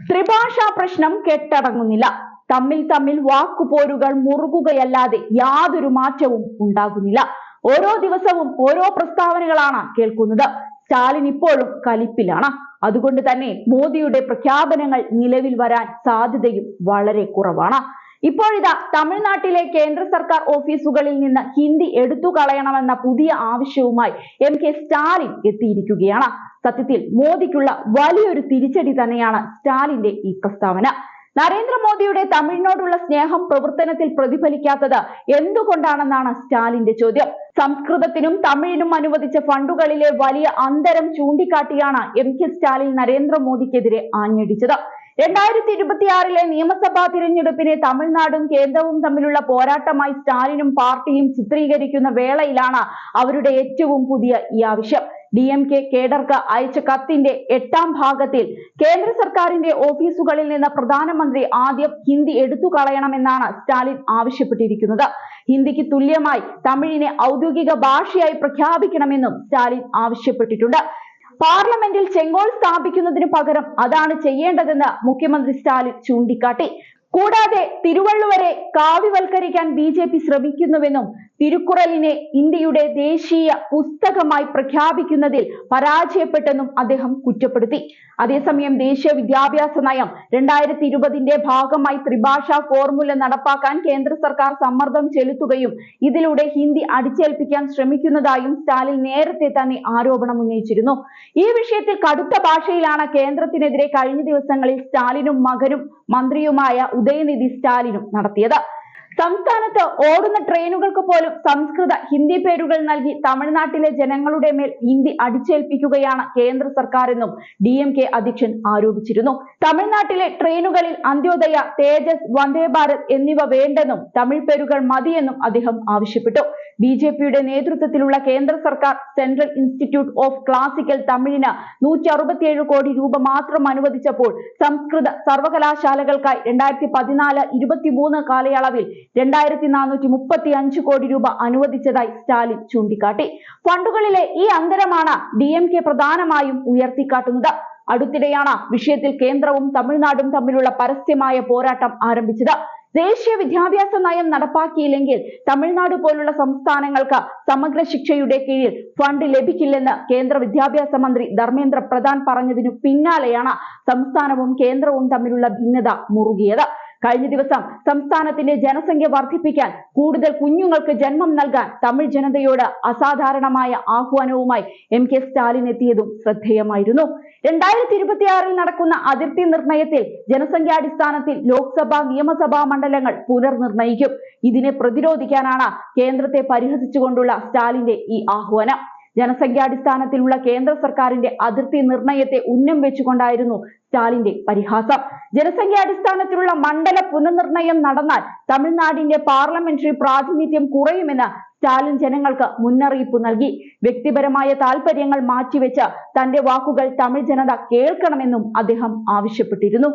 ത്രിഭാഷാ പ്രശ്നം കെട്ടടങ്ങുന്നില്ല. തമ്മിൽ വാക്കുപോരുകൾ മുറുകുകയല്ലാതെ യാതൊരു മാറ്റവും ഉണ്ടാകുന്നില്ല. ഓരോ ദിവസവും ഓരോ പ്രസ്താവനകളാണ് കേൾക്കുന്നത്. സ്റ്റാലിൻ ഇപ്പോഴും കലിപ്പിലാണ്. അതുകൊണ്ട് തന്നെ മോദിയുടെ പ്രഖ്യാപനങ്ങൾ നിലവിൽ വരാൻ സാധ്യതയും വളരെ കുറവാണ്. ഇപ്പോഴിതാ തമിഴ്നാട്ടിലെ കേന്ദ്ര സർക്കാർ ഓഫീസുകളിൽ നിന്ന് ഹിന്ദി എടുത്തു കളയണമെന്ന പുതിയ ആവശ്യവുമായി MK സ്റ്റാലിൻ എത്തിയിരിക്കുകയാണ്. സത്യത്തിൽ മോദിക്കുള്ള വലിയൊരു തിരിച്ചടി തന്നെയാണ് സ്റ്റാലിന്റെ ഈ പ്രസ്താവന. നരേന്ദ്രമോദിയുടെ തമിഴിനോടുള്ള സ്നേഹം പ്രവർത്തനത്തിൽ പ്രതിഫലിക്കാത്തത് എന്തുകൊണ്ടാണെന്നാണ് സ്റ്റാലിന്റെ ചോദ്യം. സംസ്കൃതത്തിനും തമിഴിനും അനുവദിച്ച ഫണ്ടുകളിലെ വലിയ അന്തരം ചൂണ്ടിക്കാട്ടിയാണ് MK സ്റ്റാലിൻ നരേന്ദ്രമോദിക്കെതിരെ ആഞ്ഞടിച്ചത്. 2026 നിയമസഭാ തിരഞ്ഞെടുപ്പിനെ തമിഴ്നാടും കേന്ദ്രവും തമ്മിലുള്ള പോരാട്ടമായി സ്റ്റാലിനും പാർട്ടിയും ചിത്രീകരിക്കുന്ന വേളയിലാണ് അവരുടെ ഏറ്റവും പുതിയ ഈ ആവശ്യം. DMK കേഡർക്ക് അയച്ച കത്തിന്റെ 8ാം ഭാഗത്തിൽ കേന്ദ്ര സർക്കാരിന്റെ ഓഫീസുകളിൽ നിന്ന് പ്രധാനമന്ത്രി ആദ്യം ഹിന്ദി എടുത്തു കളയണമെന്നാണ് സ്റ്റാലിൻ ആവശ്യപ്പെട്ടിരിക്കുന്നത്. ഹിന്ദിക്ക് തുല്യമായി തമിഴിനെ ഔദ്യോഗിക ഭാഷയായി പ്രഖ്യാപിക്കണമെന്നും സ്റ്റാലിൻ ആവശ്യപ്പെട്ടിട്ടുണ്ട്. പാർലമെന്റിൽ ചെങ്കോൽ സ്ഥാപിക്കുന്നതിന് പകരം അതാണ് ചെയ്യേണ്ടതെന്ന് മുഖ്യമന്ത്രി സ്റ്റാലിൻ ചൂണ്ടിക്കാട്ടി. കൂടാതെ തിരുവള്ളുവരെ കാവ്യവൽക്കരിക്കാൻ BJP ശ്രമിക്കുന്നുവെന്നും തിരുക്കുറലിനെ ഇന്ത്യയുടെ ദേശീയ പുസ്തകമായി പ്രഖ്യാപിക്കുന്നതിൽ പരാജയപ്പെട്ടെന്നും അദ്ദേഹം കുറ്റപ്പെടുത്തി. അതേസമയം ദേശീയ വിദ്യാഭ്യാസ നയം 2020 ഭാഗമായി ത്രിഭാഷാ ഫോർമുല നടപ്പാക്കാൻ കേന്ദ്ര സർക്കാർ സമ്മർദ്ദം ചെലുത്തുകയും ഇതിലൂടെ ഹിന്ദി അടിച്ചേൽപ്പിക്കാൻ ശ്രമിക്കുന്നതായും സ്റ്റാലിൻ നേരത്തെ തന്നെ ആരോപണം ഉന്നയിച്ചിരുന്നു. ഈ വിഷയത്തിൽ കടുത്ത ഭാഷയിലാണ് കേന്ദ്രത്തിനെതിരെ കഴിഞ്ഞ ദിവസങ്ങളിൽ സ്റ്റാലിനും മകനും മന്ത്രിയുമായ ഉദയനിധി സ്റ്റാലിനും നടത്തിയത്. സംസ്ഥാനത്ത് ഓടുന്ന ട്രെയിനുകൾക്ക് പോലും സംസ്കൃത ഹിന്ദി പേരുകൾ നൽകി തമിഴ്നാട്ടിലെ ജനങ്ങളുടെ മേൽ ഹിന്ദി അടിച്ചേൽപ്പിക്കുകയാണ് കേന്ദ്ര സർക്കാർ എന്നും DMK അധ്യക്ഷൻ ആരോപിച്ചിരുന്നു. തമിഴ്നാട്ടിലെ ട്രെയിനുകളിൽ അന്ത്യോദയ, തേജസ്, വന്ദേ ഭാരത് എന്നിവ വേണ്ടെന്നും തമിഴ് പേരുകൾ മതിയെന്നും അദ്ദേഹം ആവശ്യപ്പെട്ടു. BJPയുടെ നേതൃത്വത്തിലുള്ള കേന്ദ്ര സർക്കാർ സെൻട്രൽ ഇൻസ്റ്റിറ്റ്യൂട്ട് ഓഫ് ക്ലാസിക്കൽ തമിഴിന് 167 കോടി രൂപ മാത്രം അനുവദിച്ചപ്പോൾ സംസ്കൃത സർവകലാശാലകൾക്കായി 2014-23 കാലയളവിൽ 2435 കോടി രൂപ അനുവദിച്ചതായി സ്റ്റാലിൻ ചൂണ്ടിക്കാട്ടി. ഫണ്ടുകളിലെ ഈ അന്തരമാണ് DMK പ്രധാനമായും ഉയർത്തിക്കാട്ടുന്നത്. അടുത്തിടെയാണ് വിഷയത്തിൽ കേന്ദ്രവും തമിഴ്നാടും തമ്മിലുള്ള പരസ്യമായ പോരാട്ടം ആരംഭിച്ചത്. ദേശീയ വിദ്യാഭ്യാസ നയം നടപ്പാക്കിയില്ലെങ്കിൽ തമിഴ്നാട് പോലുള്ള സംസ്ഥാനങ്ങൾക്ക് സമഗ്ര ശിക്ഷയുടെ കീഴിൽ ഫണ്ട് ലഭിക്കില്ലെന്ന് കേന്ദ്ര വിദ്യാഭ്യാസ മന്ത്രി ധർമ്മേന്ദ്ര പ്രധാൻ പറഞ്ഞതിനു പിന്നാലെയാണ് സംസ്ഥാനവും കേന്ദ്രവും തമ്മിലുള്ള ഭിന്നത മുറുകിയത്. കഴിഞ്ഞ ദിവസം സംസ്ഥാനത്തിന്റെ ജനസംഖ്യ വർദ്ധിപ്പിക്കാൻ, കൂടുതൽ കുഞ്ഞുങ്ങൾക്ക് ജന്മം നൽകാൻ തമിഴ് ജനതയോട് അസാധാരണമായ ആഹ്വാനവുമായി MK സ്റ്റാലിൻ എത്തിയതും ശ്രദ്ധേയമായിരുന്നു. 2026 നടക്കുന്ന അതിർത്തി നിർണയത്തിൽ ജനസംഖ്യാടിസ്ഥാനത്തിൽ ലോക്സഭാ നിയമസഭാ മണ്ഡലങ്ങൾ പുനർനിർണയിക്കും. ഇതിനെ പ്രതിരോധിക്കാനാണ് കേന്ദ്രത്തെ പരിഹസിച്ചുകൊണ്ടുള്ള സ്റ്റാലിന്റെ ഈ ആഹ്വാനം. ജനസംഖ്യാടിസ്ഥാനത്തിലുള്ള കേന്ദ്ര സർക്കാരിന്റെ അതിർത്തി നിർണയത്തെ ഉന്നം വെച്ചുകൊണ്ടായിരുന്നു സ്റ്റാലിന്റെ പരിഹാസം. ജനസംഖ്യാടിസ്ഥാനത്തിലുള്ള മണ്ഡല പുനർനിർണയം നടന്നാൽ തമിഴ്നാടിന്റെ പാർലമെന്ററി പ്രാതിനിധ്യം കുറയുമെന്ന് സ്റ്റാലിൻ ജനങ്ങൾക്ക് മുന്നറിയിപ്പ് നൽകി. വ്യക്തിപരമായ താല്പര്യങ്ങൾ മാറ്റിവെച്ച് തന്റെ വാക്കുകൾ തമിഴ് ജനത കേൾക്കണമെന്നും അദ്ദേഹം ആവശ്യപ്പെട്ടിരുന്നു.